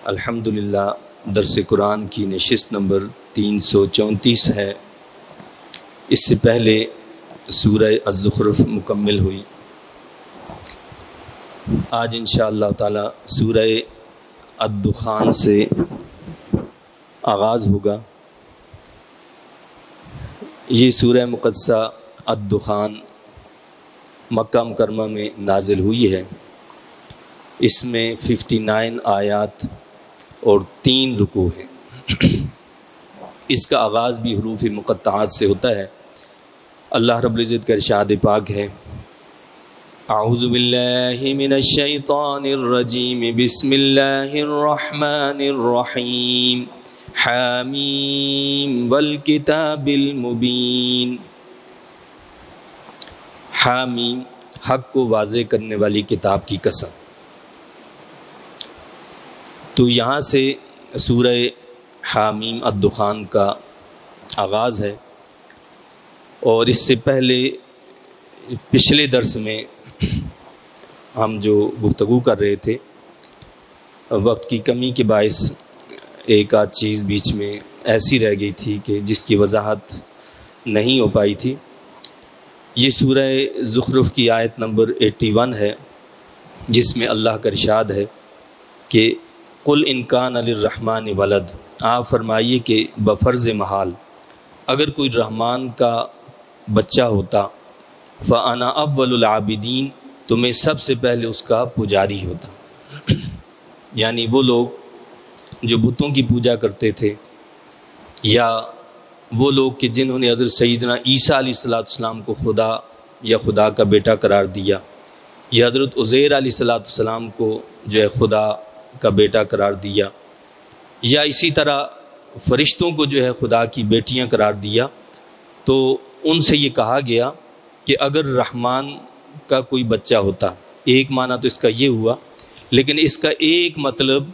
الحمدللہ درس قرآن کی نشست نمبر 334 ہے۔ اس سے پہلے سورہ الزخرف مکمل ہوئی۔ آج انشاءاللہ تعالی سورہ الدخان سے آغاز ہوگا۔ یہ سورہ مقدسہ الدخان مکہ مکرمہ میں نازل ہوئی ہے۔ اس میں 59 آیات اور 3 رکوع ہیں۔ اس کا آغاز بھی حروف مقطعات سے ہوتا ہے۔ اللہ رب العزت کا ارشاد پاک ہے، اعوذ باللہ من الشیطان الرجیم، بسم اللہ الرحمن الرحیم، حامیم والکتاب المبین۔ حامیم، حق کو واضح کرنے والی کتاب کی قسم۔ تو یہاں سے سورہ حامیم الدخان کا آغاز ہے، اور اس سے پہلے پچھلے درس میں ہم جو گفتگو کر رہے تھے، وقت کی کمی کے باعث ایک آدھ چیز بیچ میں ایسی رہ گئی تھی کہ جس کی وضاحت نہیں ہو پائی تھی۔ یہ سورہ زخرف کی آیت نمبر 81 ہے، جس میں اللہ کا ارشاد ہے کہ قل ان کان للرحمن ولد، آپ فرمائیے کہ بفرض محال اگر کوئی رحمان کا بچہ ہوتا، فانا اول العابدین، تو میں سب سے پہلے اس کا پجاری ہوتا۔ یعنی وہ لوگ جو بتوں کی پوجا کرتے تھے، یا وہ لوگ کہ جنہوں نے حضرت سیدنا عیسیٰ علیہ السلام کو خدا یا خدا کا بیٹا قرار دیا، یا حضرت عزیر علیہ السلام کو جو ہے خدا کا بیٹا قرار دیا، یا اسی طرح فرشتوں کو جو ہے خدا کی بیٹیاں قرار دیا، تو ان سے یہ کہا گیا کہ اگر رحمان کا کوئی بچہ ہوتا، ایک معنی تو اس کا یہ ہوا، لیکن اس کا ایک مطلب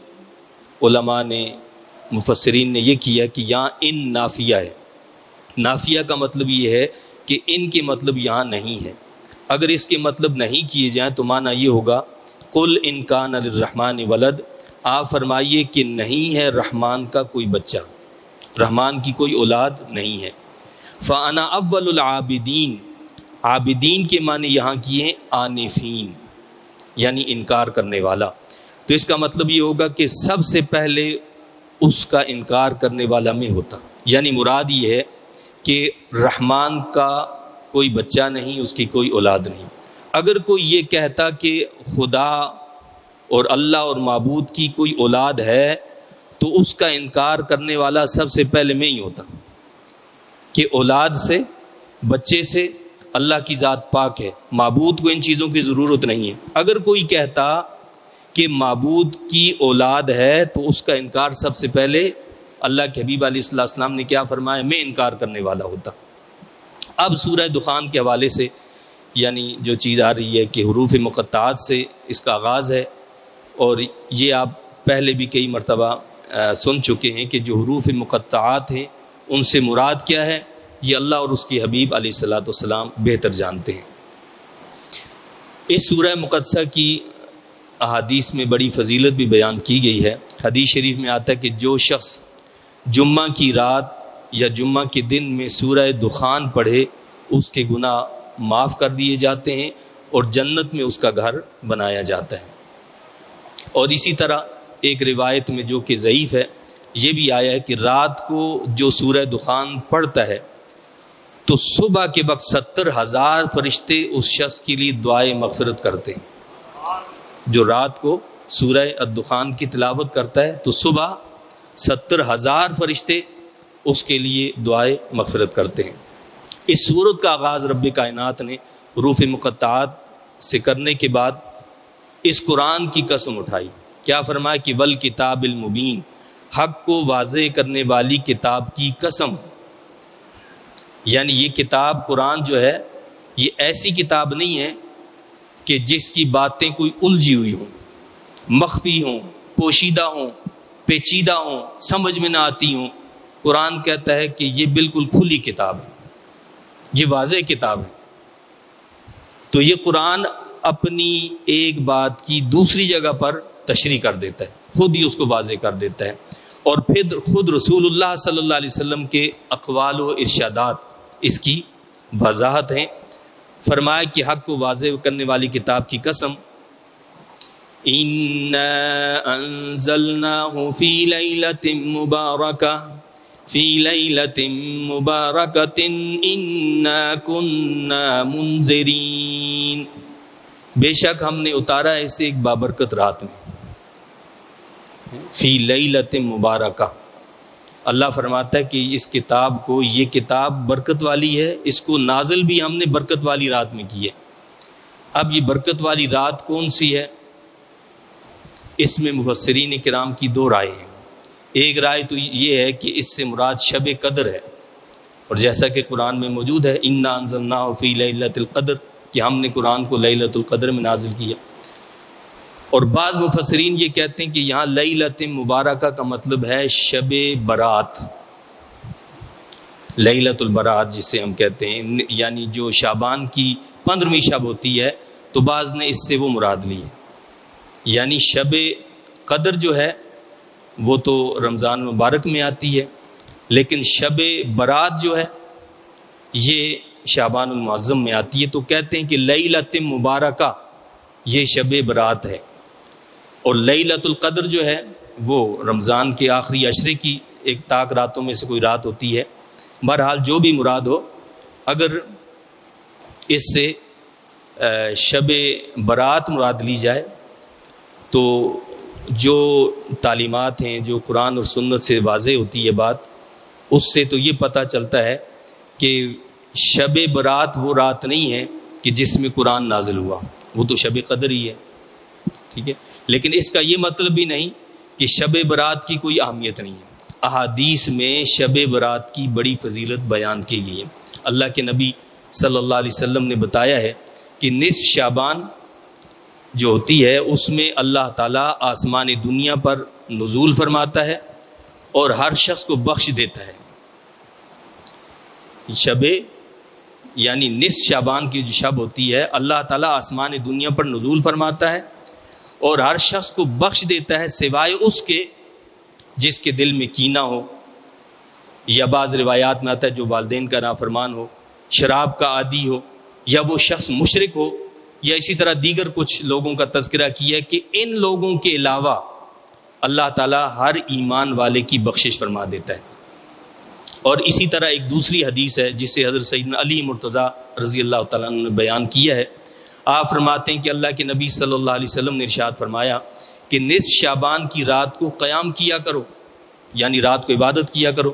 علماء نے، مفسرین نے یہ کیا کہ یہاں ان نافیہ ہے۔ نافیہ کا مطلب یہ ہے کہ ان کے مطلب یہاں نہیں ہے۔ اگر اس کے مطلب نہیں کیے جائیں تو معنی یہ ہوگا، قل ان کان للرحمن ولد، آپ فرمائیے کہ نہیں ہے رحمان کا کوئی بچہ، رحمان کی کوئی اولاد نہیں ہے۔ فانا اول العابدین، عابدین کے معنی یہاں کیے ہیں آنفین، یعنی انکار کرنے والا۔ تو اس کا مطلب یہ ہوگا کہ سب سے پہلے اس کا انکار کرنے والا میں ہوتا، یعنی مراد یہ ہے کہ رحمان کا کوئی بچہ نہیں، اس کی کوئی اولاد نہیں۔ اگر کوئی یہ کہتا کہ خدا اور اللہ اور معبود کی کوئی اولاد ہے، تو اس کا انکار کرنے والا سب سے پہلے میں ہی ہوتا، کہ اولاد سے، بچے سے اللہ کی ذات پاک ہے، معبود کو ان چیزوں کی ضرورت نہیں ہے۔ اگر کوئی کہتا کہ معبود کی اولاد ہے، تو اس کا انکار سب سے پہلے اللہ کے حبیب علیہ السلام نے کیا فرمایا، میں انکار کرنے والا ہوتا۔ اب سورہ دخان کے حوالے سے یعنی جو چیز آ رہی ہے کہ حروف مقطعات سے اس کا آغاز ہے، اور یہ آپ پہلے بھی کئی مرتبہ سن چکے ہیں کہ جو حروف مقطعات ہیں ان سے مراد کیا ہے، یہ اللہ اور اس کی حبیب علیہ السلام بہتر جانتے ہیں۔ اس سورہ مقدسہ کی احادیث میں بڑی فضیلت بھی بیان کی گئی ہے۔ حدیث شریف میں آتا ہے کہ جو شخص جمعہ کی رات یا جمعہ کے دن میں سورہ دخان پڑھے، اس کے گناہ معاف کر دیے جاتے ہیں اور جنت میں اس کا گھر بنایا جاتا ہے۔ اور اسی طرح ایک روایت میں جو کہ ضعیف ہے، یہ بھی آیا ہے کہ رات کو جو سورہ دخان پڑھتا ہے تو صبح کے وقت 70,000 فرشتے اس شخص کے لیے دعائے مغفرت کرتے ہیں۔ جو رات کو سورہ الدخان کی تلاوت کرتا ہے تو صبح 70,000 فرشتے اس کے لیے دعائے مغفرت کرتے ہیں۔ اس سورت کا آغاز رب کائنات نے حروف مقطعات سے کرنے کے بعد اس قرآن کی قسم اٹھائی۔ کیا فرمایا کہ والکتاب المبین، حق کو واضح کرنے والی کتاب کی قسم۔ یعنی یہ کتاب قرآن جو ہے، یہ ایسی کتاب نہیں ہے کہ جس کی باتیں کوئی الجھی ہوئی ہوں، مخفی ہوں، پوشیدہ ہوں، پیچیدہ ہوں، سمجھ میں نہ آتی ہوں۔ قرآن کہتا ہے کہ یہ بالکل کھلی کتاب ہے، یہ واضح کتاب ہے۔ تو یہ قرآن اپنی ایک بات کی دوسری جگہ پر تشریح کر دیتا ہے، خود ہی اس کو واضح کر دیتا ہے. اور پھر خود رسول اللہ صلی اللہ علیہ وسلم کے اقوال و ارشادات اس کی وضاحت ہیں. فرمایا کہ حق کو واضح کرنے والی کتاب کی قسم، اِنَّا أَنزَلْنَاهُ فِي لَيْلَةٍ مُبَارَكَةٍ إِنَّا كُنَّا مُنذِرِينَ. بے شک ہم نے اتارا ہے اسے ایک بابرکت رات میں. فی لیلۃ مبارکہ، اللہ فرماتا ہے کہ اس کتاب کو، یہ کتاب برکت والی ہے، اس کو نازل بھی ہم نے برکت والی رات میں کی ہے. اب یہ برکت والی رات کون سی ہے؟ اس میں مفسرین کرام کی دو رائے ہیں. ایک رائے تو یہ ہے کہ اس سے مراد شب قدر ہے، اور جیسا کہ قرآن میں موجود ہے اِنَّا أَنزَلْنَاهُ فِي لَيْلَةِ الْقَدْرِ، کہ ہم نے قرآن کو لیلۃ القدر میں نازل کیا. اور بعض مفسرین یہ کہتے ہیں کہ یہاں لیلۃ مبارکہ کا مطلب ہے شب برات، لیلۃ البرات جسے ہم کہتے ہیں، یعنی جو شعبان کی 15ویں شب ہوتی ہے، تو بعض نے اس سے وہ مراد لی ہے. یعنی شب قدر جو ہے وہ تو رمضان مبارک میں آتی ہے، لیکن شب برات جو ہے یہ شعبان المعظم میں آتی ہے. تو کہتے ہیں کہ لیلۃ مبارکہ یہ شب برات ہے، اور لیلۃ القدر جو ہے وہ رمضان کے آخری عشرے کی ایک طاق راتوں میں سے کوئی رات ہوتی ہے. بہرحال جو بھی مراد ہو، اگر اس سے شب برات مراد لی جائے تو جو تعلیمات ہیں، جو قرآن اور سنت سے واضح ہوتی ہے بات، اس سے تو یہ پتہ چلتا ہے کہ شب برات وہ رات نہیں ہے کہ جس میں قرآن نازل ہوا، وہ تو شب قدر ہی ہے. ٹھیک ہے، لیکن اس کا یہ مطلب بھی نہیں کہ شب برات کی کوئی اہمیت نہیں ہے. احادیث میں شب برات کی بڑی فضیلت بیان کی گئی ہے. اللہ کے نبی صلی اللہ علیہ وسلم نے بتایا ہے کہ نصف شعبان جو ہوتی ہے اس میں اللہ تعالیٰ آسمان دنیا پر نزول فرماتا ہے اور ہر شخص کو بخش دیتا ہے. شب یعنی نصف شعبان کی جو شب ہوتی ہے، اللہ تعالیٰ آسمان دنیا پر نزول فرماتا ہے اور ہر شخص کو بخش دیتا ہے سوائے اس کے جس کے دل میں کینہ ہو، یا بعض روایات میں آتا ہے جو والدین کا نافرمان ہو، شراب کا عادی ہو، یا وہ شخص مشرک ہو، یا اسی طرح دیگر کچھ لوگوں کا تذکرہ کیا ہے کہ ان لوگوں کے علاوہ اللہ تعالیٰ ہر ایمان والے کی بخشش فرما دیتا ہے. اور اسی طرح ایک دوسری حدیث ہے جسے حضرت سیدنا علی مرتضیٰ رضی اللہ تعالیٰ عنہ نے بیان کیا ہے. آپ فرماتے ہیں کہ اللہ کے نبی صلی اللہ علیہ وسلم نے ارشاد فرمایا کہ نصف شعبان کی رات کو قیام کیا کرو، یعنی رات کو عبادت کیا کرو،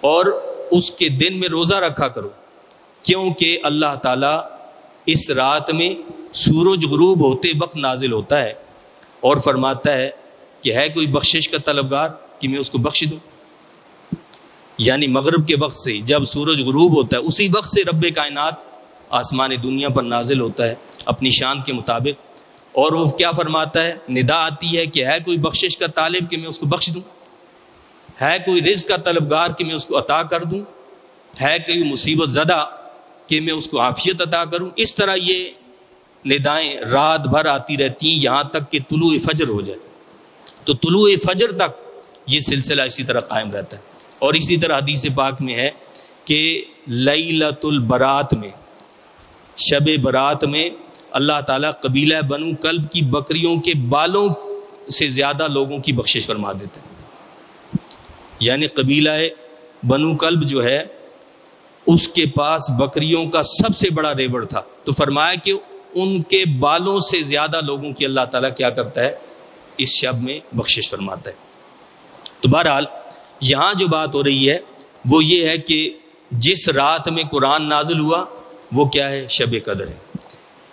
اور اس کے دن میں روزہ رکھا کرو، کیونکہ اللہ تعالیٰ اس رات میں سورج غروب ہوتے وقت نازل ہوتا ہے اور فرماتا ہے کہ ہے کوئی بخشش کا طلبگار کہ میں اس کو بخش دوں. یعنی مغرب کے وقت سے جب سورج غروب ہوتا ہے اسی وقت سے رب کائنات آسمان دنیا پر نازل ہوتا ہے اپنی شان کے مطابق، اور وہ کیا فرماتا ہے؟ ندا آتی ہے کہ ہے کوئی بخشش کا طالب کہ میں اس کو بخش دوں، ہے کوئی رزق کا طلبگار کہ میں اس کو عطا کر دوں، ہے کوئی مصیبت زدہ کہ میں اس کو عافیت عطا کروں. اس طرح یہ ندائیں رات بھر آتی رہتی ہیں یہاں تک کہ طلوع فجر ہو جائے. تو طلوع فجر تک یہ سلسلہ اسی طرح قائم رہتا ہے. اور اسی طرح حدیث پاک میں ہے کہ لیلۃ البرات میں، شب برات میں اللہ تعالیٰ قبیلہ بنو کلب کی بکریوں کے بالوں سے زیادہ لوگوں کی بخشش فرما دیتے ہیں. یعنی قبیلہ بنو کلب جو ہے اس کے پاس بکریوں کا سب سے بڑا ریوڑ تھا، تو فرمایا کہ ان کے بالوں سے زیادہ لوگوں کی اللہ تعالیٰ کیا کرتا ہے؟ اس شب میں بخشش فرماتا ہے. تو بہرحال یہاں جو بات ہو رہی ہے وہ یہ ہے کہ جس رات میں قرآن نازل ہوا وہ کیا ہے؟ شب قدر ہے.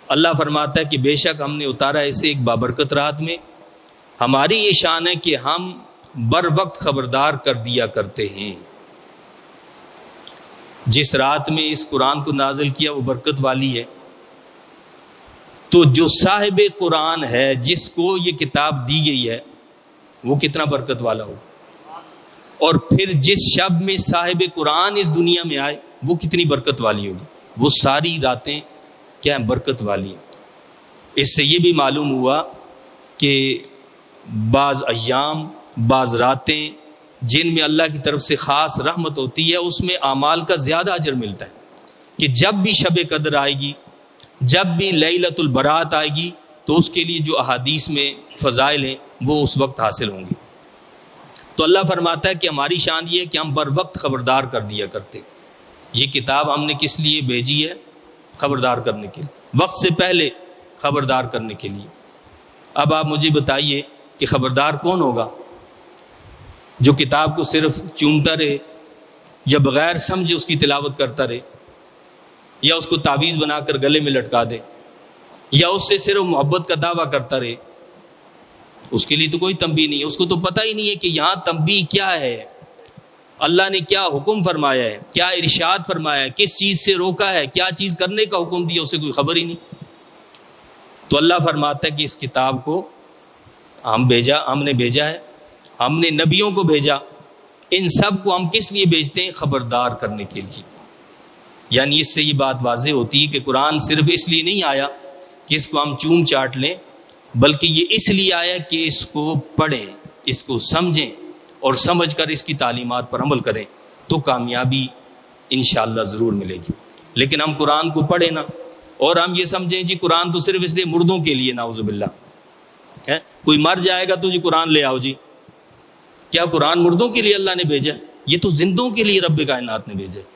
اللہ فرماتا ہے کہ بے شک ہم نے اتارا اسے ایک بابرکت رات میں. ہماری یہ شان ہے کہ ہم بر وقت خبردار کر دیا کرتے ہیں. جس رات میں اس قرآن کو نازل کیا وہ برکت والی ہے. تو جو صاحب قرآن ہے، جس کو یہ کتاب دی گئی ہے، وہ کتنا برکت والا ہو. اور پھر جس شب میں صاحب قرآن اس دنیا میں آئے وہ کتنی برکت والی ہوگی. وہ ساری راتیں کیا ہیں؟ برکت والی ہیں. اس سے یہ بھی معلوم ہوا کہ بعض ایام، بعض راتیں جن میں اللہ کی طرف سے خاص رحمت ہوتی ہے، اس میں اعمال کا زیادہ اجر ملتا ہے کہ جب بھی شب قدر آئے گی، جب بھی لیلۃ البرات آئے گی، تو اس کے لیے جو احادیث میں فضائل ہیں وہ اس وقت حاصل ہوں گے۔ تو اللہ فرماتا ہے کہ ہماری شان یہ ہے کہ ہم بر وقت خبردار کر دیا کرتے۔ یہ کتاب ہم نے کس لیے بھیجی ہے؟ خبردار کرنے کے لیے، وقت سے پہلے خبردار کرنے کے لیے۔ اب آپ مجھے بتائیے کہ خبردار کون ہوگا؟ جو کتاب کو صرف چومتا رہے، یا بغیر سمجھے اس کی تلاوت کرتا رہے، یا اس کو تعویذ بنا کر گلے میں لٹکا دے، یا اس سے صرف محبت کا دعویٰ کرتا رہے، اس کے لیے تو کوئی تنبیہ نہیں ہے۔ اس کو تو پتہ ہی نہیں ہے کہ یہاں تنبیہ کیا ہے، اللہ نے کیا حکم فرمایا ہے، کیا ارشاد فرمایا ہے، کس چیز سے روکا ہے، کیا چیز کرنے کا حکم دیا، اسے کوئی خبر ہی نہیں۔ تو اللہ فرماتا ہے کہ اس کتاب کو ہم نے بھیجا ہے، ہم نے نبیوں کو بھیجا، ان سب کو ہم کس لیے بھیجتے ہیں؟ خبردار کرنے کے لیے۔ یعنی اس سے یہ بات واضح ہوتی ہے کہ قرآن صرف اس لیے نہیں آیا کہ اس کو ہم چوم چاٹ لیں، بلکہ یہ اس لیے آیا کہ اس کو پڑھیں، اس کو سمجھیں، اور سمجھ کر اس کی تعلیمات پر عمل کریں تو کامیابی انشاءاللہ ضرور ملے گی۔ لیکن ہم قرآن کو پڑھیں نا، اور ہم یہ سمجھیں جی قرآن تو صرف اس لیے مردوں کے لیے، نعوذ باللہ ہے، کوئی مر جائے گا تو جی قرآن لے آؤ جی۔ کیا قرآن مردوں کے لیے اللہ نے بھیجا ہے؟ یہ تو زندوں کے لیے رب کائنات نے بھیجا ہے،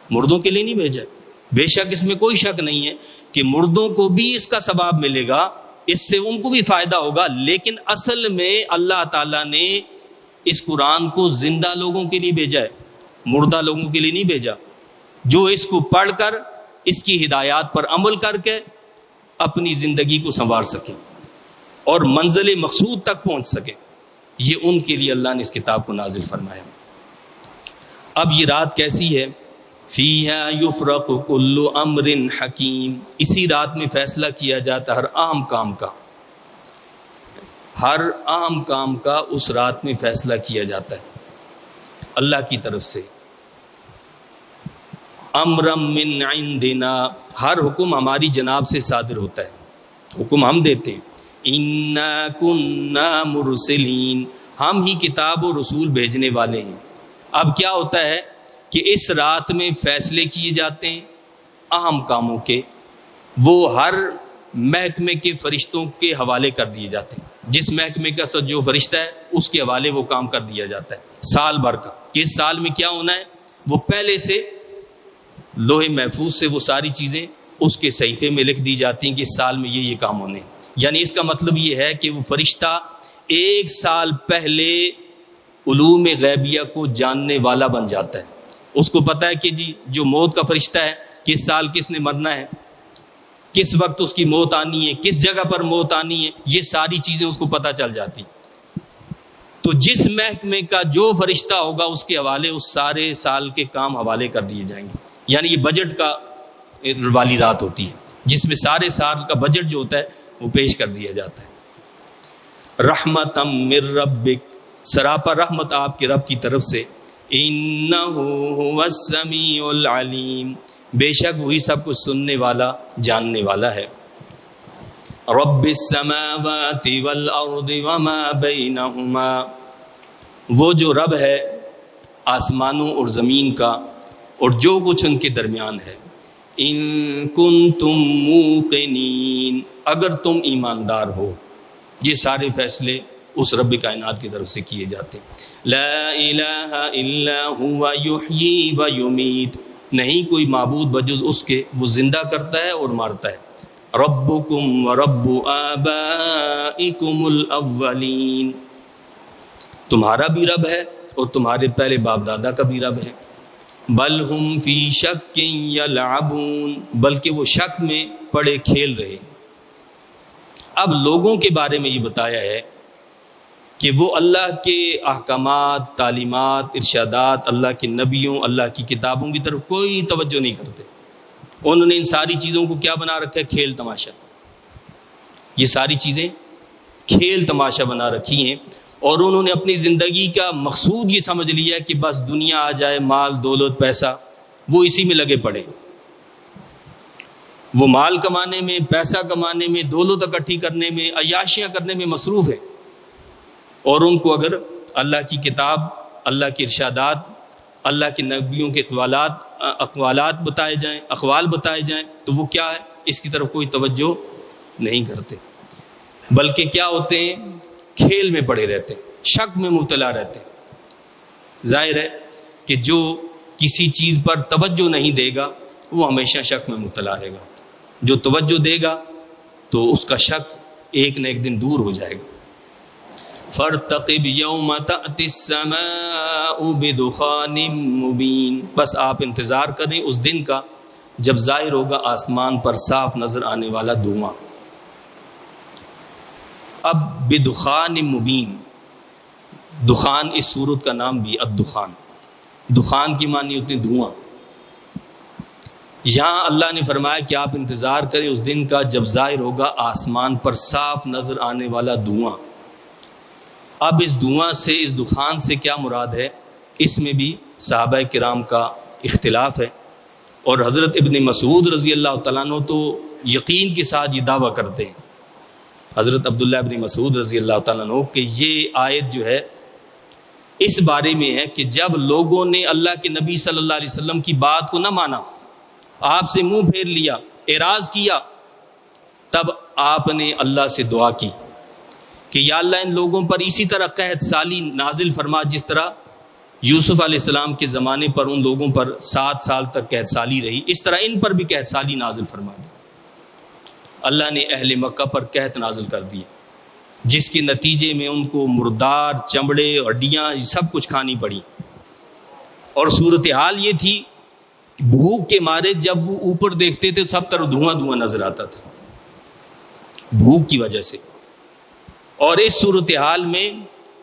مردوں کے لیے نہیں بھیجا۔ بے شک اس میں کوئی شک نہیں ہے کہ مردوں کو بھی اس کا ثواب ملے گا، اس سے ان کو بھی فائدہ ہوگا، لیکن اصل میں اللہ تعالیٰ نے اس قرآن کو زندہ لوگوں کے لیے بھیجا ہے، مردہ لوگوں کے لیے نہیں بھیجا، جو اس کو پڑھ کر اس کی ہدایات پر عمل کر کے اپنی زندگی کو سنوار سکیں اور منزل مقصود تک پہنچ سکیں۔ یہ ان کے لیے اللہ نے اس کتاب کو نازل فرمایا۔ اب یہ رات کیسی ہے؟ فیہا یفرق کل امر حکیم، اسی رات میں فیصلہ کیا جاتا ہر اہم کام کا، ہر اہم کام کا اس رات میں فیصلہ کیا جاتا ہے اللہ کی طرف سے۔ امرم من عندنا، ہر حکم ہماری جناب سے صادر ہوتا ہے، حکم ہم دیتے ہیں۔ انا کنا مرسلین، ہم ہی کتاب و رسول بھیجنے والے ہیں۔ اب کیا ہوتا ہے کہ اس رات میں فیصلے کیے جاتے ہیں اہم کاموں کے، وہ ہر محکمے کے فرشتوں کے حوالے کر دیے جاتے ہیں، جس محکمے کا جو فرشتہ ہے اس کے حوالے وہ کام کر دیا جاتا ہے سال بھر کا، کہ اس سال میں کیا ہونا ہے، وہ پہلے سے لوح محفوظ سے وہ ساری چیزیں اس کے صحیفے میں لکھ دی جاتی ہیں کہ اس سال میں یہ کام ہونے ہیں۔ یعنی اس کا مطلب یہ ہے کہ وہ فرشتہ ایک سال پہلے علوم غیبیہ کو جاننے والا بن جاتا ہے، اس کو پتہ ہے کہ جی جو موت کا فرشتہ ہے کس سال کس نے مرنا ہے، کس وقت اس کی موت آنی ہے، کس جگہ پر موت آنی ہے، یہ ساری چیزیں اس کو پتہ چل جاتی۔ تو جس محکمے کا جو فرشتہ ہوگا اس کے حوالے اس سارے سال کے کام حوالے کر دیے جائیں گے۔ یعنی یہ بجٹ کا والی رات ہوتی ہے جس میں سارے سال کا بجٹ جو ہوتا ہے وہ پیش کر دیا جاتا ہے۔ رحمتم من ربک، سراپا رحمت آپ کے رب کی طرف سے۔ انہ هو السمیع العلیم، بے شک وہی سب کچھ سننے والا جاننے والا ہے۔ رب السماوات والارض وما بینہما، وہ جو رب ہے آسمانوں اور زمین کا اور جو کچھ ان کے درمیان ہے۔ ان کنتم موقنین، اگر تم ایماندار ہو، یہ سارے فیصلے اس رب کائنات کی طرف سے کیے جاتے ہیں۔ لا الہ الا ہوا یحیی و یمیت، نہیں کوئی معبود بجز اس کے، وہ زندہ کرتا ہے اور مارتا ہے۔ ربکم و رب آبائکم الاولین، تمہارا بھی رب ہے اور تمہارے پہلے باپ دادا کا بھی رب ہے۔ بل ہم فی شک یلعبون، بلکہ وہ شک میں پڑے کھیل رہے۔ اب لوگوں کے بارے میں یہ بتایا ہے کہ وہ اللہ کے احکامات، تعلیمات، ارشادات، اللہ کے نبیوں، اللہ کی کتابوں کی طرف کوئی توجہ نہیں کرتے۔ انہوں نے ان ساری چیزوں کو کیا بنا رکھا ہے؟ کھیل تماشا۔ یہ ساری چیزیں کھیل تماشا بنا رکھی ہیں، اور انہوں نے اپنی زندگی کا مقصود یہ سمجھ لیا کہ بس دنیا آ جائے، مال دولت پیسہ، وہ اسی میں لگے پڑے۔ وہ مال کمانے میں، پیسہ کمانے میں، دولت اکٹھی کرنے میں، عیاشیاں کرنے میں مصروف ہے۔ اور ان کو اگر اللہ کی کتاب، اللہ کے ارشادات، اللہ کے نبیوں کے اقوالات بتائے جائیں، اقوال بتائے جائیں تو وہ کیا ہے، اس کی طرف کوئی توجہ نہیں کرتے، بلکہ کیا ہوتے ہیں، کھیل میں پڑے رہتے ہیں، شک میں مبتلا رہتے ہیں۔ ظاہر ہے کہ جو کسی چیز پر توجہ نہیں دے گا وہ ہمیشہ شک میں مبتلا رہے گا، جو توجہ دے گا تو اس کا شک ایک نہ ایک دن دور ہو جائے گا۔ فَارْتَقِبْ يَوْمَ تَأْتِي السَّمَاءُ بِدُخَانٍ مُبِينٍ، بس آپ انتظار کریں اس دن کا جب ظاہر ہوگا آسمان پر صاف نظر آنے والا دھواں۔ اب بدخان مبین، دخان اس سورت کا نام بھی الدخان، دخان کی معنی ہوتی ہے دھواں۔ یہاں اللہ نے فرمایا کہ آپ انتظار کریں اس دن کا جب ظاہر ہوگا آسمان پر صاف نظر آنے والا دھواں۔ اب اس دھواں سے، اس دخان سے کیا مراد ہے، اس میں بھی صحابہ کرام کا اختلاف ہے، اور حضرت ابن مسعود رضی اللہ تعالیٰ عنہ تو یقین کے ساتھ یہ دعویٰ کرتے ہیں، حضرت عبداللہ ابن مسعود رضی اللہ تعالیٰ عنہ، کہ یہ آیت جو ہے اس بارے میں ہے کہ جب لوگوں نے اللہ کے نبی صلی اللہ علیہ وسلم کی بات کو نہ مانا، آپ سے منہ پھیر لیا، اعراض کیا، تب آپ نے اللہ سے دعا کی کہ یا اللہ ان لوگوں پر اسی طرح قحط سالی نازل فرما جس طرح یوسف علیہ السلام کے زمانے پر ان لوگوں پر 7 سال تک قحط سالی رہی، اس طرح ان پر بھی قحط سالی نازل فرما دی۔ اللہ نے اہل مکہ پر قحط نازل کر دیا، جس کے نتیجے میں ان کو مردار، چمڑے، ہڈیاں سب کچھ کھانی پڑی، اور صورتحال یہ تھی بھوک کے مارے جب وہ اوپر دیکھتے تھے سب طرف دھواں دھواں نظر آتا تھا بھوک کی وجہ سے۔ اور اس صورتحال میں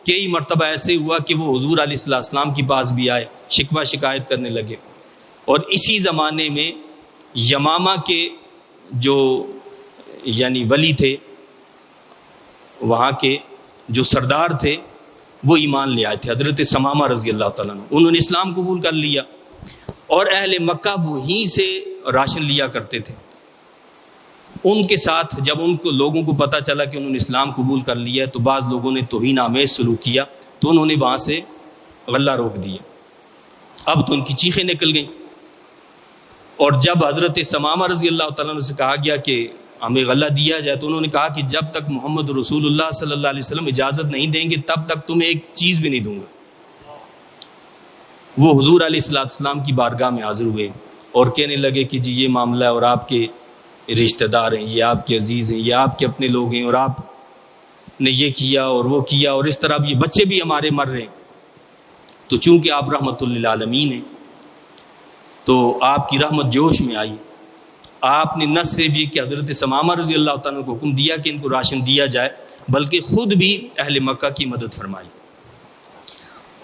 کئی مرتبہ ایسے ہوا کہ وہ حضور علیہ السلام کے پاس بھی آئے، شکوہ شکایت کرنے لگے، اور اسی زمانے میں یمامہ کے جو یعنی ولی تھے، وہاں کے جو سردار تھے، وہ ایمان لے آئے تھے، حضرت ثمامہ رضی اللہ تعالیٰ عنہ، انہوں نے اسلام قبول کر لیا، اور اہل مکہ وہیں سے راشن لیا کرتے تھے۔ ان کے ساتھ جب ان کو لوگوں کو پتہ چلا کہ انہوں نے اسلام قبول کر لیا تو بعض لوگوں نے توہین آمیز سلوک کیا، تو انہوں نے وہاں سے غلہ روک دیا۔ اب تو ان کی چیخیں نکل گئیں، اور جب حضرت ثمامہ رضی اللہ تعالیٰ عنہ سے کہا گیا کہ ہمیں غلہ دیا جائے، تو انہوں نے کہا کہ جب تک محمد رسول اللہ صلی اللہ علیہ وسلم اجازت نہیں دیں گے تب تک تمہیں ایک چیز بھی نہیں دوں گا۔ وہ حضور علیہ السلام کی بارگاہ میں حاضر ہوئے اور کہنے لگے کہ جی یہ معاملہ ہے، اور آپ کے رشتہ دار ہیں، یہ آپ کے عزیز ہیں، یہ آپ کے اپنے لوگ ہیں، اور آپ نے یہ کیا اور وہ کیا، اور اس طرح یہ بچے بھی ہمارے مر رہے ہیں۔ تو چونکہ آپ رحمت للعالمین ہیں تو آپ کی رحمت جوش میں آئی، آپ نے نہ صرف یہ کہ حضرت ثمامہ رضی اللہ تعالیٰ کو حکم دیا کہ ان کو راشن دیا جائے، بلکہ خود بھی اہل مکہ کی مدد فرمائی،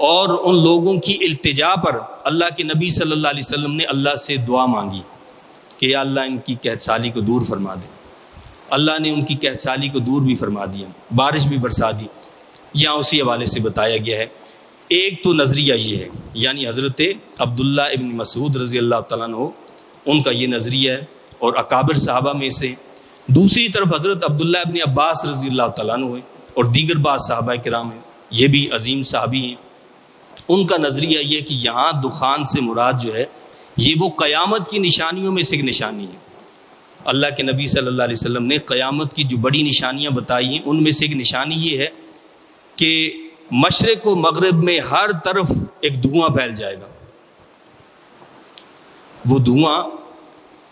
اور ان لوگوں کی التجا پر اللہ کے نبی صلی اللہ علیہ وسلم نے اللہ سے دعا مانگی کہ یا اللہ ان کی قحط سالی کو دور فرما دے۔ اللہ نے ان کی قحط سالی کو دور بھی فرما دیا، بارش بھی برسا دی۔ یہاں اسی حوالے سے بتایا گیا ہے، ایک تو نظریہ یہ ہے، یعنی حضرت عبداللہ ابن مسعود رضی اللہ تعالیٰ عنہ ان کا یہ نظریہ ہے اور اکابر صحابہ میں سے۔ دوسری طرف حضرت عبداللہ ابن عباس رضی اللہ تعالیٰ عنہ ہے، اور دیگر بعض صحابہ کرام ہیں، یہ بھی عظیم صحابی ہیں۔ ان کا نظریہ یہ کہ یہاں دخان سے مراد جو ہے یہ وہ قیامت کی نشانیوں میں سے ایک نشانی ہے۔ اللہ کے نبی صلی اللہ علیہ وسلم نے قیامت کی جو بڑی نشانیاں بتائی ہیں ان میں سے ایک نشانی یہ ہے کہ مشرق و مغرب میں ہر طرف ایک دھواں پھیل جائے گا۔ وہ دھواں،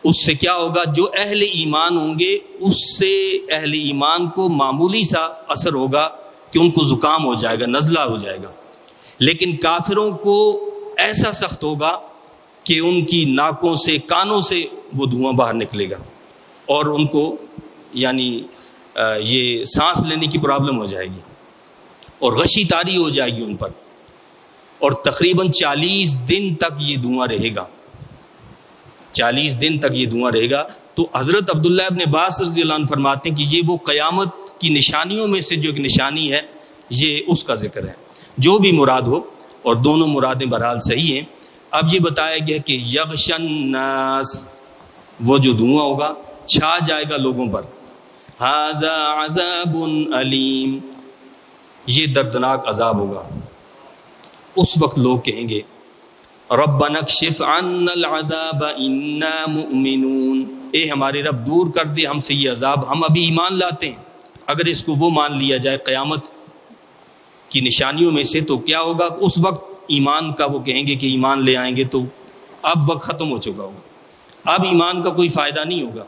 اس سے کیا ہوگا، جو اہل ایمان ہوں گے اس سے اہل ایمان کو معمولی سا اثر ہوگا کہ ان کو زکام ہو جائے گا، نزلہ ہو جائے گا، لیکن کافروں کو ایسا سخت ہوگا کہ ان کی ناکوں سے، کانوں سے وہ دھواں باہر نکلے گا، اور ان کو یعنی یہ سانس لینے کی پرابلم ہو جائے گی، اور غشی طاری ہو جائے گی ان پر، اور تقریباً 40 دن تک یہ دھواں رہے گا، 40 دن تک یہ دھواں رہے گا۔ تو حضرت عبداللہ ابن عباس رضی اللہ عنہ فرماتے ہیں کہ یہ وہ قیامت کی نشانیوں میں سے جو ایک نشانی ہے، یہ اس کا ذکر ہے، جو بھی مراد ہو، اور دونوں مرادیں بہرحال صحیح ہیں۔ اب یہ بتایا گیا کہ یغشن الناس، وہ جو دھواں ہوگا چھا جائے گا لوگوں پر، ھذا عذاب علیم، یہ دردناک عذاب ہوگا۔ اس وقت لوگ کہیں گے ربنا اکشف عنا العذاب انا مؤمنون، اے ہمارے رب دور کر دے ہم سے یہ عذاب، ہم ابھی ایمان لاتے ہیں۔ اگر اس کو وہ مان لیا جائے قیامت کی نشانیوں میں سے، تو کیا ہوگا؟ اس وقت ایمان کا وہ کہیں گے کہ ایمان لے آئیں گے، تو اب وقت ختم ہو چکا ہوگا، اب ایمان کا کوئی فائدہ نہیں ہوگا۔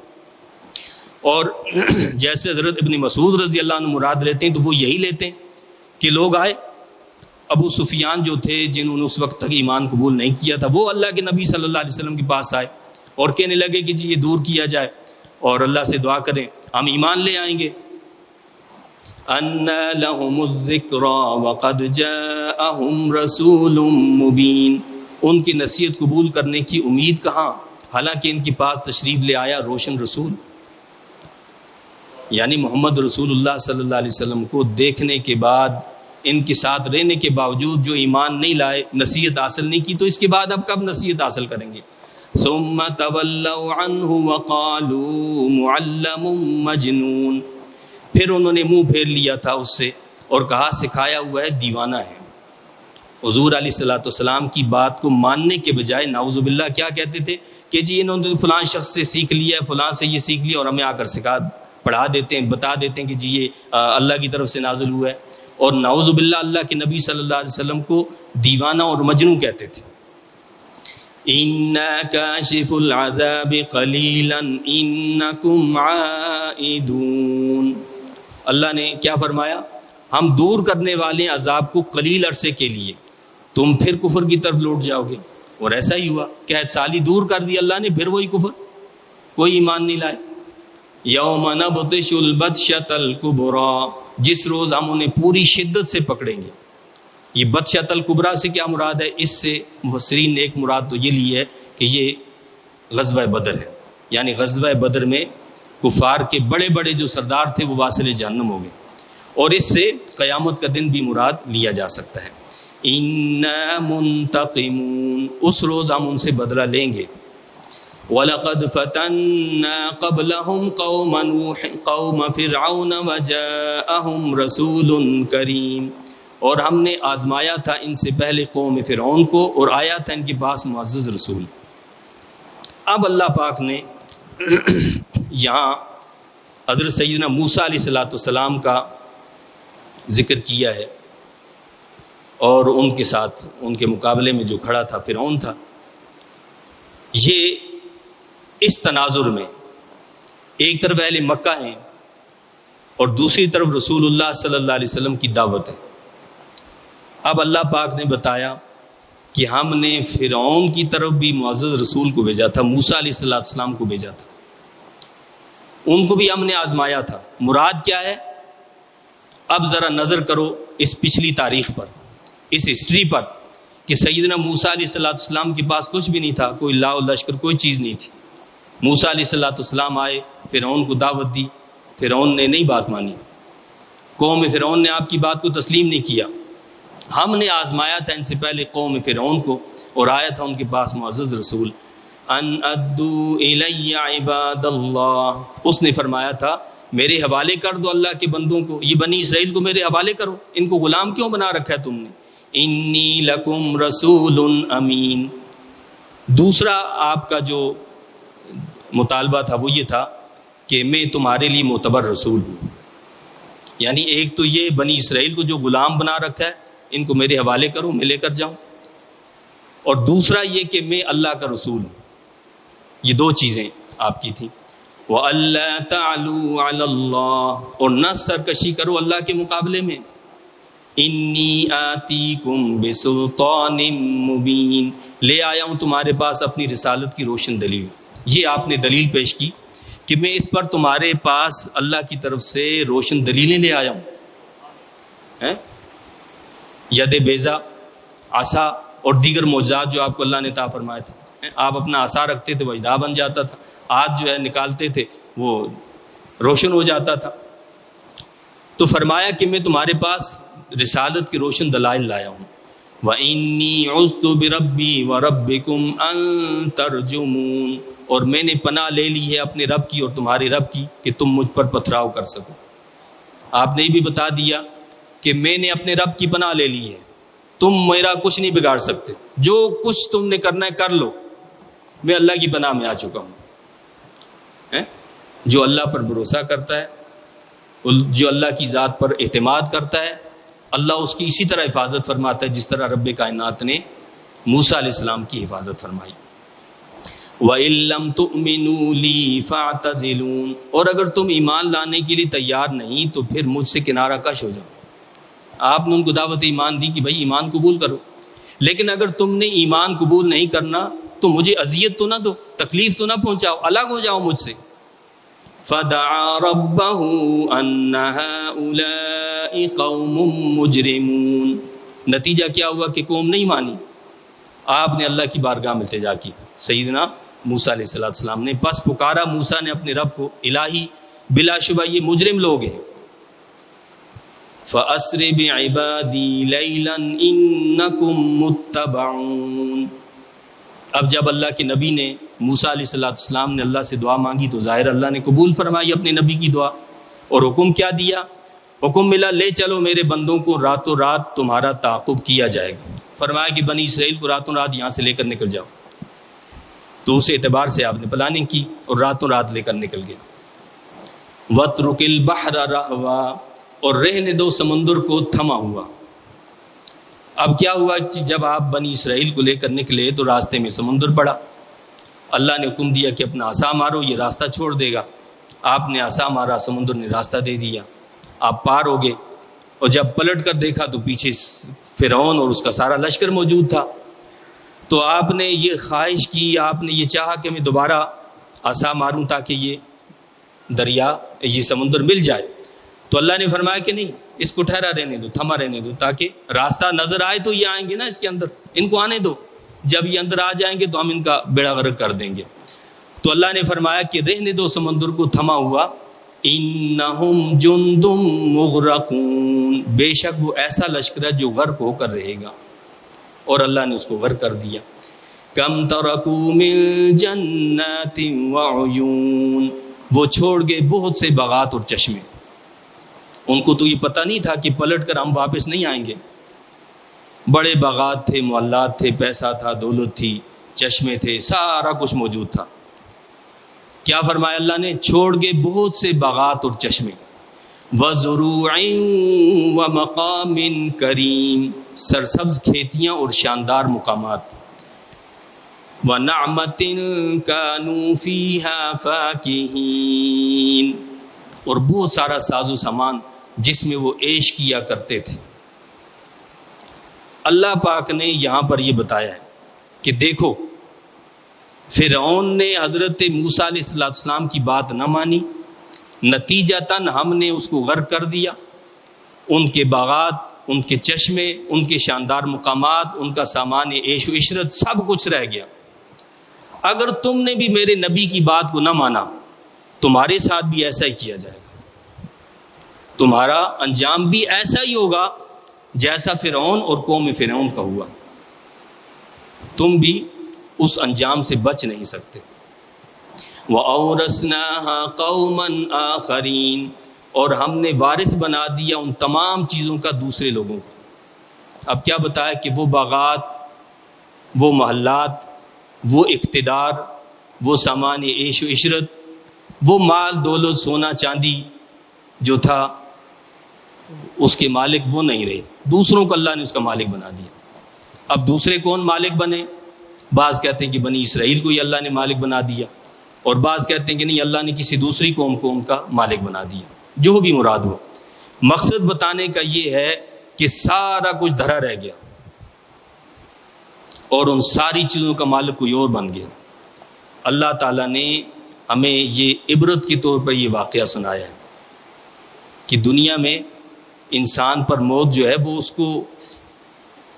اور جیسے حضرت ابن مسعود رضی اللہ عنہ مراد لیتے ہیں تو وہ یہی لیتے ہیں کہ لوگ آئے، ابو سفیان جو تھے جنہوں نے اس وقت تک ایمان قبول نہیں کیا تھا، وہ اللہ کے نبی صلی اللہ علیہ وسلم کے پاس آئے اور کہنے لگے کہ جی یہ دور کیا جائے اور اللہ سے دعا کریں، ہم ایمان لے آئیں گے۔ اَنَّىٰ لَهُمُ الذِّكْرَىٰ وَقَدْ جَاءَهُمْ رَسُولٌ مُّبِينٌ، ان کی نصیحت قبول کرنے کی امید کہاں، حالانکہ ان کے پاس تشریف لے آیا روشن رسول، یعنی محمد رسول اللہ صلی اللہ علیہ وسلم کو دیکھنے کے بعد، ان کے ساتھ رہنے کے باوجود جو ایمان نہیں لائے، نصیحت حاصل نہیں کی، تو اس کے بعد اب کب نصیحت حاصل کریں گے؟ ثُمَّ تَوَلَّوْا عَنْهُ وَقَالُوا مُعَلَّمٌ مَجْنُونٌ، پھر انہوں نے منہ پھیر لیا تھا اس سے اور کہا سکھایا ہوا ہے، دیوانہ ہے۔ حضور علیہ الصلوۃ والسلام کی بات کو ماننے کے بجائے نعوذ باللہ کیا کہتے تھے کہ جی انہوں نے فلاں شخص سے سیکھ لیا ہے، فلاں سے یہ سیکھ لیا، اور ہمیں آ کر پڑھا دیتے ہیں، بتا دیتے ہیں کہ جی یہ اللہ کی طرف سے نازل ہوا ہے، اور نعوذ باللہ اللہ کے نبی صلی اللہ علیہ وسلم کو دیوانہ اور مجنون کہتے تھے۔ اِنَّا كَاشِفُ الْعَذَابِ قَلِيلًا إِنَّكُمْ عَائِدُونَ، اللہ نے کیا فرمایا؟ ہم دور کرنے والے عذاب کو قلیل عرصے کے لیے، تم پھر کفر کی طرف لوٹ جاؤ گے، اور ایسا ہی ہوا، قحط سالی دور کر دی اللہ نے، پھر وہی کفر، کوئی ایمان نہیں لائے۔ یوم نبطش البطشۃ الکبریٰ، جس روز ہم انہیں پوری شدت سے پکڑیں گے۔ یہ بطشۃ الکبریٰ سے کیا مراد ہے؟ اس سے مفسرین نے ایک مراد تو یہ لی ہے کہ یہ غزوہ بدر ہے، یعنی غزوہ بدر میں کفار کے بڑے بڑے جو سردار تھے وہ واصل جہنم ہو گئے، اور اس سے قیامت کا دن بھی مراد لیا جا سکتا ہے۔ اِنَّا مُنْتَقِمُونَ، اس روز ہم ان سے بدلہ لیں گے۔ وَلَقَدْ فَتَنَّا قَبْلَهُمْ قَوْمَ نُوحٍ قَوْمَ فِرْعَوْنَ وَجَاءَهُمْ رَسُولٌ كَرِيمٌ، اور ہم نے آزمایا تھا ان سے پہلے قوم فرعون کو، اور آیا تھا ان کے پاس معزز رسول۔ اب اللہ پاک نے یہاں حضرت سیدنا موسیٰ علیہ السلام کا ذکر کیا ہے، اور ان کے ساتھ ان کے مقابلے میں جو کھڑا تھا فرعون تھا۔ یہ اس تناظر میں ایک طرف اہل مکہ ہیں اور دوسری طرف رسول اللہ صلی اللہ علیہ وسلم کی دعوت ہے۔ اب اللہ پاک نے بتایا کہ ہم نے فرعون کی طرف بھی معزز رسول کو بھیجا تھا، موسیٰ علیہ السلام کو بھیجا تھا، ان کو بھی ہم نے آزمایا تھا۔ مراد کیا ہے؟ اب ذرا نظر کرو اس پچھلی تاریخ پر، اس ہسٹری پر، کہ سیدنا موسیٰ علیہ السلام کے پاس کچھ بھی نہیں تھا، کوئی لا و لشکر، کوئی چیز نہیں تھی۔ موسیٰ علیہ السلام آئے، فرعون کو دعوت دی، فرعون نے نہیں بات مانی، قوم فرعون نے آپ کی بات کو تسلیم نہیں کیا۔ ہم نے آزمایا تھا ان سے پہلے قوم فرعون کو، اور آیا تھا ان کے پاس معزز رسول۔ ان ادو الی عباد اللہ، اس نے فرمایا تھا میرے حوالے کر دو اللہ کے بندوں کو، یہ بنی اسرائیل کو میرے حوالے کرو، ان کو غلام کیوں بنا رکھا ہے تم نے؟ انی لکم رسول امین۔ دوسرا آپ کا جو مطالبہ تھا وہ یہ تھا کہ میں تمہارے لیے معتبر رسول ہوں، یعنی ایک تو یہ بنی اسرائیل کو جو غلام بنا رکھا ہے ان کو میرے حوالے کرو، میں لے کر جاؤں، اور دوسرا یہ کہ میں اللہ کا رسول ہوں۔ یہ دو چیزیں آپ کی تھیں۔ وَأَلَّا تَعْلُوا عَلَى اللَّهِ، اور نہ سرکشی کرو اللہ کے مقابلے میں۔ انی آتیکم بسلطان مبین، لے آیا ہوں تمہارے پاس اپنی رسالت کی روشن دلیل۔ یہ آپ نے دلیل پیش کی کہ میں اس پر تمہارے پاس اللہ کی طرف سے روشن دلیلیں لے آیا ہوں۔ ید بیضا، عصا اور دیگر معجزات جو آپ کو اللہ نے عطا فرمائے تھے، آپ اپنا عصا رکھتے تھے وہ اجدا بن جاتا تھا، ہاتھ جو ہے نکالتے تھے وہ روشن ہو جاتا تھا۔ تو فرمایا کہ میں تمہارے پاس رسالت کی روشن دلائل لایا ہوں۔ وَإِنِّي عُذْتُ بِرَبِّي وَرَبِّكُمْ أَن تَرْجُمُونَ، اور میں نے پناہ لے لی ہے اپنے رب کی اور تمہارے رب کی کہ تم مجھ پر پتھراؤ کر سکو۔ آپ نے بھی بتا دیا کہ میں نے اپنے رب کی پناہ لے لی ہے، تم میرا کچھ نہیں بگاڑ سکتے، جو کچھ تم نے کرنا ہے کر لو، میں اللہ کی پناہ میں آ چکا ہوں۔ جو اللہ پر بھروسہ کرتا ہے، جو اللہ کی ذات پر اعتماد کرتا ہے، اللہ اس کی اسی طرح حفاظت فرماتا ہے جس طرح رب کائنات نے موسیٰ علیہ السلام کی حفاظت فرمائی۔ وَإِن لَّمْ تُؤْمِنُوا لِي فَاعْتَزِلُونِ، اور اگر تم ایمان لانے کے لیے تیار نہیں تو پھر مجھ سے کنارہ کش ہو جاؤ۔ آپ نے ان کو دعوت ایمان دی کہ بھائی ایمان قبول کرو، لیکن اگر تم نے ایمان قبول نہیں کرنا تو مجھے اذیت تو نہ دو، تکلیف تو نہ پہنچاؤ، الگ ہو جاؤ مجھ سے۔ فَدَعَا رَبَّهُ أَنَّ هَٰؤُلَاءِ قَوْمٌ مُجْرِمُونَ، نتیجہ کیا ہوا کہ قوم نہیں مانی۔ آپ نے اللہ کی بارگاہ میں التجا کی، سیدنا موسیٰ علیہ السلام نے، پس پکارا موسیٰ نے اپنے رب کو، الہی بلا شبہ یہ مجرم لوگ ہیں۔ فَأَسْرِ بِعِبَادِي لَيْلًا إِنَّكُمْ مُتَّبَعُونَ۔ اب جب اللہ کے نبی نے موسیٰ علیہ السلام نے اللہ سے دعا مانگی تو ظاہر اللہ نے قبول فرمائی اپنے نبی کی دعا، اور حکم کیا دیا؟ حکم ملا لے چلو میرے بندوں کو، راتوں رات تمہارا تعاقب کیا جائے گا۔ فرمایا کہ بنی اسرائیل کو راتوں رات یہاں سے لے کر نکل جاؤ، تو اس اعتبار سے آپ نے پلاننگ کی اور راتوں رات لے کر نکل گئے۔ وَاتْرُكِ الْبَحْرَ رَهْوًا، اور رہنے دو سمندر کو تھما ہوا۔ اب کیا ہوا کہ جب آپ بنی اسرائیل کو لے کر نکلے تو راستے میں سمندر پڑا، اللہ نے حکم دیا کہ اپنا عصا مارو، یہ راستہ چھوڑ دے گا۔ آپ نے عصا مارا، سمندر نے راستہ دے دیا، آپ پار ہو گئے، اور جب پلٹ کر دیکھا تو پیچھے فرعون اور اس کا سارا لشکر موجود تھا۔ تو آپ نے یہ خواہش کی، آپ نے یہ چاہا کہ میں دوبارہ عصا ماروں تاکہ یہ دریا، یہ سمندر مل جائے، تو اللہ نے فرمایا کہ نہیں، اس کو ٹھہرا رہنے دو، تھما رہنے دو، تاکہ راستہ نظر آئے تو یہ آئیں گے نا اس کے اندر، ان کو آنے دو، جب یہ اندر آ جائیں گے تو ہم ان کا بیڑا غرق کر دیں گے۔ تو اللہ نے فرمایا کہ رہنے دو سمندر کو تھما ہوا، انہم جند مغرقون، بے شک وہ ایسا لشکر ہے جو غرق ہو کر رہے گا، اور اللہ نے اس کو غرق کر دیا۔ کم ترکوا من جنات وعیون، وہ چھوڑ گئے بہت سے باغات اور چشمے، ان کو تو یہ پتہ نہیں تھا کہ پلٹ کر ہم واپس نہیں آئیں گے۔ بڑے باغات تھے، محلات تھے، پیسہ تھا، دولت تھی، چشمے تھے، سارا کچھ موجود تھا۔ کیا فرمایا اللہ نے؟ چھوڑ گئے بہت سے باغات اور چشمے، وَزُرُوعٍ وَمَقَامٍ كَرِيمٍ، سرسبز کھیتیاں اور شاندار مقامات، وَنَعْمَةٍ كَانُوا فِيهَا فَاكِهِينَ، اور بہت سارا ساز و سامان جس میں وہ عیش کیا کرتے تھے۔ اللہ پاک نے یہاں پر یہ بتایا ہے کہ دیکھو فرعون نے حضرت موسیٰ علیہ السلام کی بات نہ مانی، نتیجتاً ہم نے اس کو غرق کر دیا، ان کے باغات، ان کے چشمے، ان کے شاندار مقامات، ان کا سامان عیش و عشرت سب کچھ رہ گیا۔ اگر تم نے بھی میرے نبی کی بات کو نہ مانا تمہارے ساتھ بھی ایسا ہی کیا جائے گا، تمہارا انجام بھی ایسا ہی ہوگا جیسا فرعون اور قوم فرعون کا ہوا، تم بھی اس انجام سے بچ نہیں سکتے۔ وَأَوْرَثْنَاهَا قَوْمًا آخَرِينَ، اور ہم نے وارث بنا دیا ان تمام چیزوں کا دوسرے لوگوں کو۔ اب کیا بتایا کہ وہ باغات، وہ محلات، وہ اقتدار، وہ سامان عیش و عشرت، وہ مال دولت سونا چاندی جو تھا اس کے مالک وہ نہیں رہے، دوسروں کو اللہ نے اس کا مالک بنا دیا۔ اب دوسرے کون مالک بنے؟ بعض کہتے ہیں کہ بنی اسرائیل کو ہی اللہ نے مالک بنا دیا، اور بعض کہتے ہیں کہ نہیں، اللہ نے کسی دوسری قوم کو ان کا مالک بنا دیا۔ جو بھی مراد ہو، مقصد بتانے کا یہ ہے کہ سارا کچھ دھرا رہ گیا اور ان ساری چیزوں کا مالک کوئی اور بن گیا۔ اللہ تعالیٰ نے ہمیں یہ عبرت کے طور پر یہ واقعہ سنایا ہے کہ دنیا میں انسان پر موت جو ہے وہ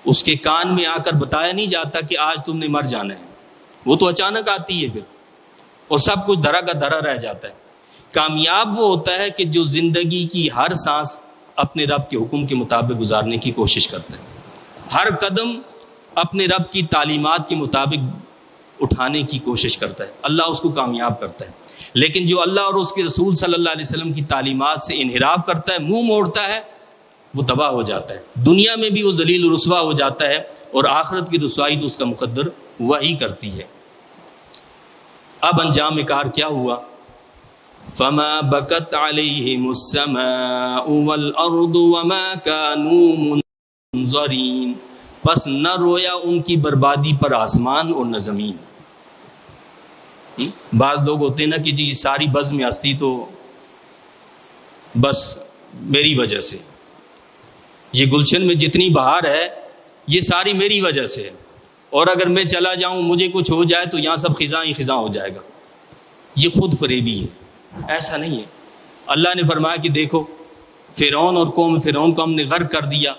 اس کے کان میں آ کر بتایا نہیں جاتا کہ آج تم نے مر جانا ہے، وہ تو اچانک آتی ہے پھر، اور سب کچھ دھرا کا دھرا رہ جاتا ہے۔ کامیاب وہ ہوتا ہے کہ جو زندگی کی ہر سانس اپنے رب کے حکم کے مطابق گزارنے کی کوشش کرتا ہے، ہر قدم اپنے رب کی تعلیمات کے مطابق اٹھانے کی کوشش کرتا ہے، اللہ اس کو کامیاب کرتا ہے۔ لیکن جو اللہ اور اس کے رسول صلی اللہ علیہ وسلم کی تعلیمات سے انحراف کرتا ہے، منہ موڑتا ہے، وہ تباہ ہو جاتا ہے، دنیا میں بھی وہ ذلیل و رسوا ہو جاتا ہے، اور آخرت کی رسوائی تو اس کا مقدر وہی کرتی ہے۔ اب انجام کار کیا ہوا؟ فما بکت علیہم السماء والارض وما كانوا منظرین، پس نہ رویا ان کی بربادی پر آسمان اور نہ زمین۔ بعض لوگ ہوتے ہیں نا کہ جی ساری بزم ہستی تو بس میری وجہ سے، یہ گلشن میں جتنی بہار ہے یہ ساری میری وجہ سے ہے، اور اگر میں چلا جاؤں مجھے کچھ ہو جائے تو یہاں سب خزاں ہی خزاں ہو جائے گا۔ یہ خود فریبی ہے، ایسا نہیں ہے۔ اللہ نے فرمایا کہ دیکھو فرعون اور قوم فرعون کو ہم نے غرق کر دیا،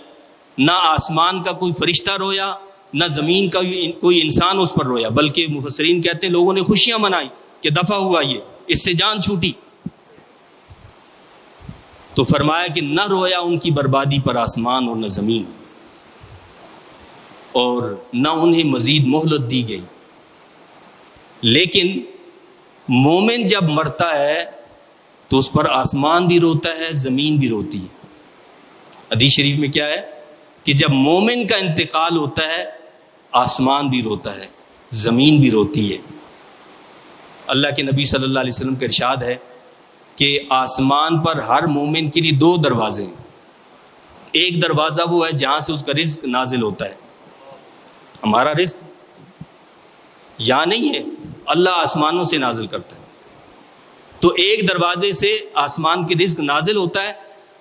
نہ آسمان کا کوئی فرشتہ رویا، نہ زمین کا کوئی انسان اس پر رویا، بلکہ مفسرین کہتے ہیں لوگوں نے خوشیاں منائی کہ دفع ہوا، یہ اس سے جان چھوٹی۔ تو فرمایا کہ نہ رویا ان کی بربادی پر آسمان اور نہ زمین، اور نہ انہیں مزید مہلت دی گئی۔ لیکن مومن جب مرتا ہے تو اس پر آسمان بھی روتا ہے، زمین بھی روتی ہے۔ حدیث شریف میں کیا ہے کہ جب مومن کا انتقال ہوتا ہے آسمان بھی روتا ہے، زمین بھی روتی ہے۔ اللہ کے نبی صلی اللہ علیہ وسلم کا ارشاد ہے کہ آسمان پر ہر مومن کے لیے 2 دروازے ہیں۔ ایک دروازہ وہ ہے جہاں سے اس کا رزق نازل ہوتا ہے، ہمارا رزق یہاں نہیں ہے، اللہ آسمانوں سے نازل کرتا ہے، تو ایک دروازے سے آسمان کے رزق نازل ہوتا ہے،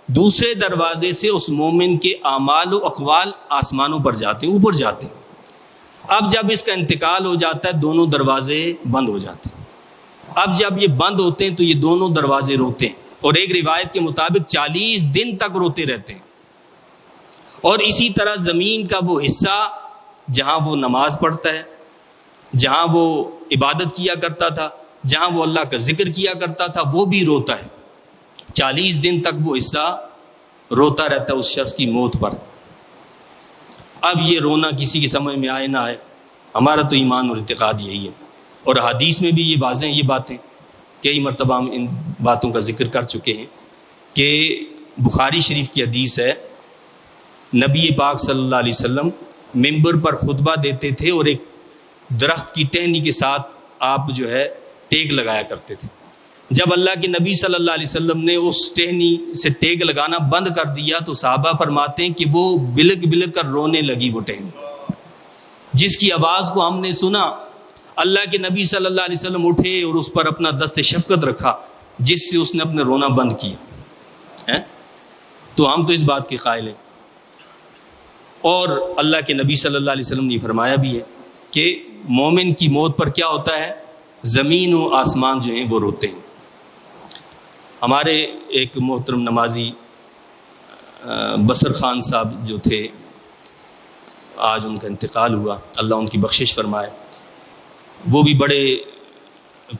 دوسرے دروازے سے اس مومن کے اعمال و اقوال آسمانوں پر جاتے ہیں، اوپر جاتے ہیں۔ اب جب اس کا انتقال ہو جاتا ہے دونوں دروازے بند ہو جاتے ہیں۔ اب جب یہ بند ہوتے ہیں تو یہ دونوں دروازے روتے ہیں، اور ایک روایت کے مطابق 40 دن تک روتے رہتے ہیں۔ اور اسی طرح زمین کا وہ حصہ جہاں وہ نماز پڑھتا ہے، جہاں وہ عبادت کیا کرتا تھا، جہاں وہ اللہ کا ذکر کیا کرتا تھا، وہ بھی روتا ہے۔ 40 دن تک وہ حصہ روتا رہتا ہے اس شخص کی موت پر۔ اب یہ رونا کسی کی سمجھ میں آئے نہ آئے، ہمارا تو ایمان اور اعتقاد یہی ہے، اور حدیث میں بھی یہ واضح ہیں، یہ باتیں کئی مرتبہ ہم ان باتوں کا ذکر کر چکے ہیں کہ بخاری شریف کی حدیث ہے، نبی پاک صلی اللہ علیہ وسلم ممبر پر خطبہ دیتے تھے اور ایک درخت کی ٹہنی کے ساتھ آپ جو ہے ٹیک لگایا کرتے تھے۔ جب اللہ کے نبی صلی اللہ علیہ وسلم نے اس ٹہنی سے ٹیک لگانا بند کر دیا تو صحابہ فرماتے ہیں کہ وہ بلک بلک کر رونے لگی، وہ ٹہنی جس کی آواز کو ہم نے سنا، اللہ کے نبی صلی اللہ علیہ وسلم اٹھے اور اس پر اپنا دست شفقت رکھا، جس سے اس نے اپنے رونا بند کیا ہے۔ تو ہم تو اس بات کے قائل ہیں، اور اللہ کے نبی صلی اللہ علیہ وسلم نے فرمایا بھی ہے کہ مومن کی موت پر کیا ہوتا ہے، زمین و آسمان جو ہیں وہ روتے ہیں۔ ہمارے ایک محترم نمازی بصر خان صاحب جو تھے، آج ان کا انتقال ہوا، اللہ ان کی بخشش فرمائے۔ وہ بھی بڑے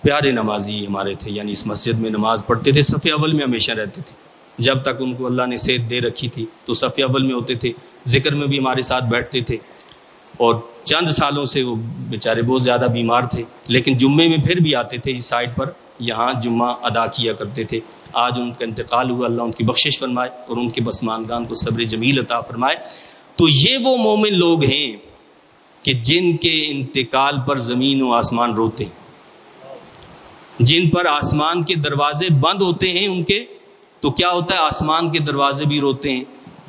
پیارے نمازی ہمارے تھے، یعنی اس مسجد میں نماز پڑھتے تھے، صف اول میں ہمیشہ رہتے تھے۔ جب تک ان کو اللہ نے صحت دے رکھی تھی تو صف اول میں ہوتے تھے، ذکر میں بھی ہمارے ساتھ بیٹھتے تھے، اور چند سالوں سے وہ بیچارے بہت زیادہ بیمار تھے، لیکن جمعے میں پھر بھی آتے تھے اس سائٹ پر، یہاں جمعہ ادا کیا کرتے تھے۔ آج ان کا انتقال ہوا، اللہ ان کی بخشش فرمائے اور ان کے پسماندگان کو صبر جمیل عطا فرمائے۔ تو یہ وہ مومن لوگ ہیں کہ جن کے انتقال پر زمین و آسمان روتے ہیں، جن پر آسمان کے دروازے بند ہوتے ہیں ان کے، تو کیا ہوتا ہے، آسمان کے دروازے بھی روتے ہیں،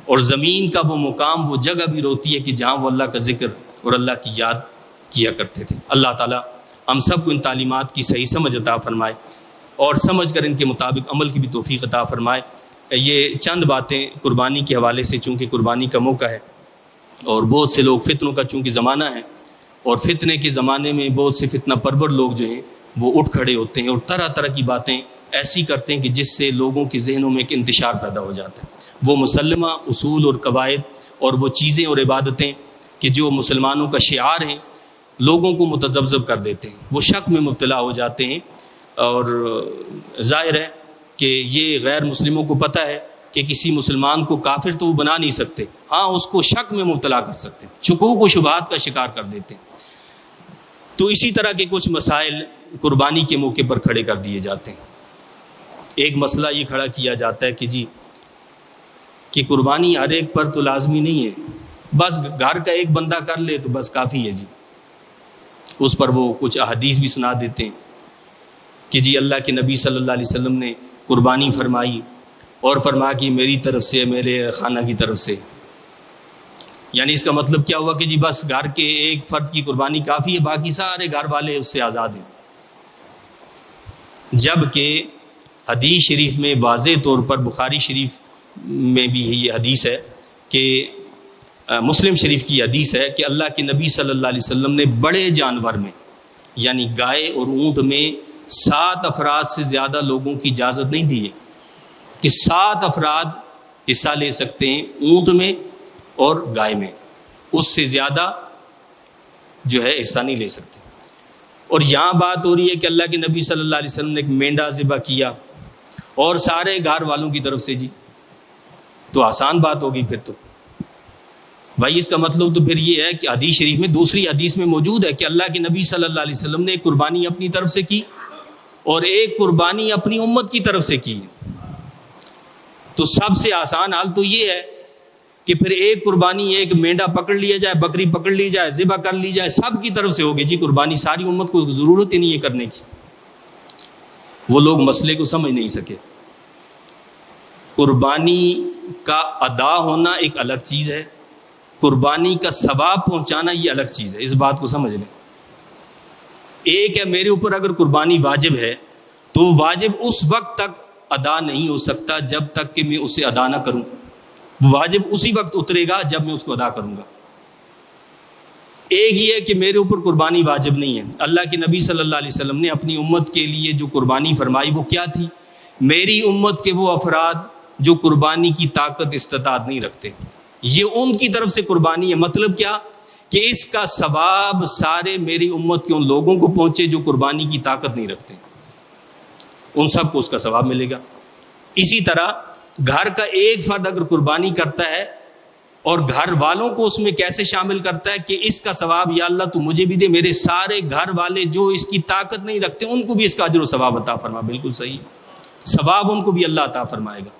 اور زمین کا وہ مقام، وہ جگہ بھی روتی ہے کہ جہاں وہ اللہ کا ذکر اور اللہ کی یاد کیا کرتے تھے۔ اللہ تعالی ہم سب کو ان تعلیمات کی صحیح سمجھ عطا فرمائے، اور سمجھ کر ان کے مطابق عمل کی بھی توفیق عطا فرمائے۔ یہ چند باتیں قربانی کے حوالے سے، چونکہ قربانی کا موقع ہے اور بہت سے لوگ فتنوں کا چونکہ زمانہ ہے، اور فتنے کے زمانے میں بہت سے فتنہ پرور لوگ جو ہیں وہ اٹھ کھڑے ہوتے ہیں اور طرح طرح کی باتیں ایسی کرتے ہیں کہ جس سے لوگوں کے ذہنوں میں ایک انتشار پیدا ہو جاتا ہے۔ وہ مسلمہ اصول اور قواعد اور وہ چیزیں اور عبادتیں کہ جو مسلمانوں کا شعار ہیں، لوگوں کو متذبذب کر دیتے ہیں، وہ شک میں مبتلا ہو جاتے ہیں، اور ظاہر ہے کہ یہ غیر مسلموں کو پتہ ہے کہ کسی مسلمان کو کافر تو وہ بنا نہیں سکتے، ہاں اس کو شک میں مبتلا کر سکتے ہیں، شکوک و شبہات کا شکار کر دیتے ہیں۔ تو اسی طرح کے کچھ مسائل قربانی کے موقع پر کھڑے کر دیے جاتے ہیں۔ ایک مسئلہ یہ کھڑا کیا جاتا ہے کہ جی کہ قربانی ہر ایک پر تو لازمی نہیں ہے، بس گھر کا ایک بندہ کر لے تو بس کافی ہے جی۔ اس پر وہ کچھ احادیث بھی سنا دیتے ہیں کہ جی اللہ کے نبی صلی اللہ علیہ وسلم نے قربانی فرمائی اور فرما کہ میری طرف سے، میرے خانہ کی طرف سے، یعنی اس کا مطلب کیا ہوا کہ جی بس گھر کے ایک فرد کی قربانی کافی ہے، باقی سارے گھر والے اس سے آزاد ہیں۔ جبکہ حدیث شریف میں واضح طور پر، بخاری شریف میں بھی یہ حدیث ہے کہ مسلم شریف کی حدیث ہے کہ اللہ کے نبی صلی اللہ علیہ وسلم نے بڑے جانور میں، یعنی گائے اور اونٹ میں 7 افراد سے زیادہ لوگوں کی اجازت نہیں دی ہے کہ 7 افراد حصہ لے سکتے ہیں اونٹ میں اور گائے میں، اس سے زیادہ جو ہے حصہ نہیں لے سکتے۔ اور یہاں بات ہو رہی ہے کہ اللہ کے نبی صلی اللہ علیہ وسلم نے ایک مینڈا ذبح کیا اور سارے گھر والوں کی طرف سے جی، تو آسان بات ہوگی پھر تو بھائی۔ اس کا مطلب تو پھر یہ ہے کہ حدیث شریف میں، دوسری حدیث میں موجود ہے کہ اللہ کے نبی صلی اللہ علیہ وسلم نے ایک قربانی اپنی طرف سے کی اور ایک قربانی اپنی امت کی طرف سے کی، تو سب سے آسان حال تو یہ ہے کہ پھر ایک قربانی، ایک مینڈا پکڑ لیا جائے، بکری پکڑ لی جائے، ذبح کر لی جائے، سب کی طرف سے ہوگی جی قربانی، ساری امت کو ضرورت ہی نہیں ہے کرنے کی۔ وہ لوگ مسئلے کو سمجھ نہیں سکے۔ قربانی کا ادا ہونا ایک الگ چیز ہے، قربانی کا ثواب پہنچانا یہ الگ چیز ہے، اس بات کو سمجھ لیں۔ ایک ہے میرے اوپر اگر قربانی واجب ہے تو واجب اس وقت تک ادا نہیں ہو سکتا جب تک کہ میں اسے ادا نہ کروں، واجب اسی وقت اترے گا جب میں اس کو ادا کروں گا۔ ایک یہ ہے کہ میرے اوپر قربانی واجب نہیں ہے، اللہ کے نبی صلی اللہ علیہ وسلم نے اپنی امت کے لیے جو قربانی فرمائی وہ کیا تھی؟ میری امت کے وہ افراد جو قربانی کی طاقت استطاعت نہیں رکھتے، یہ ان کی طرف سے قربانی ہے۔ مطلب کیا کہ اس کا ثواب سارے میری امت کے ان لوگوں کو پہنچے جو قربانی کی طاقت نہیں رکھتے، ان سب کو اس کا ثواب ملے گا۔ اسی طرح گھر کا ایک فرد اگر قربانی کرتا ہے اور گھر والوں کو اس میں کیسے شامل کرتا ہے کہ اس کا ثواب یا اللہ تو مجھے بھی دے، میرے سارے گھر والے جو اس کی طاقت نہیں رکھتے ان کو بھی اس کا اجر و ثواب عطا فرما، بالکل صحیح ہے، ثواب ان کو بھی اللہ عطا فرمائے گا۔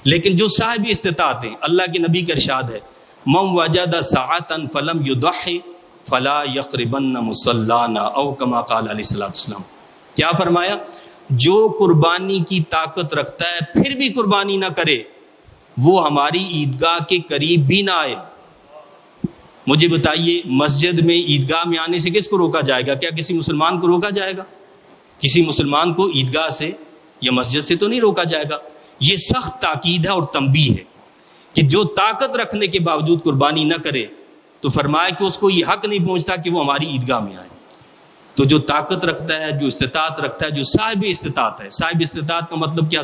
لیکن جو صاحب استطاعت ہیں، اللہ کے نبی کا ارشاد ہے من وجد ساعة فلم يضحي فلا يقربن مصلانا، او کما قال علیہ الصلوۃ والسلام۔ کیا فرمایا؟ جو قربانی کی طاقت رکھتا ہے پھر بھی قربانی نہ کرے، وہ ہماری عیدگاہ کے قریب بھی نہ آئے۔ مجھے بتائیے مسجد میں، عیدگاہ میں آنے سے کس کو روکا جائے گا؟ کیا کسی مسلمان کو روکا جائے گا؟ کسی مسلمان کو عیدگاہ سے یا مسجد سے تو نہیں روکا جائے گا۔ یہ سخت تاکید ہے اور تنبیہ ہے کہ جو طاقت رکھنے کے باوجود قربانی نہ کرے تو فرمایا کہ اس کو یہ حق نہیں پہنچتا کہ وہ ہماری عیدگاہ میں آئے۔ تو جو طاقت رکھتا ہے، جو استطاعت رکھتا ہے، جو صاحب استطاعت ہے، صاحب استطاعت کا مطلب کیا؟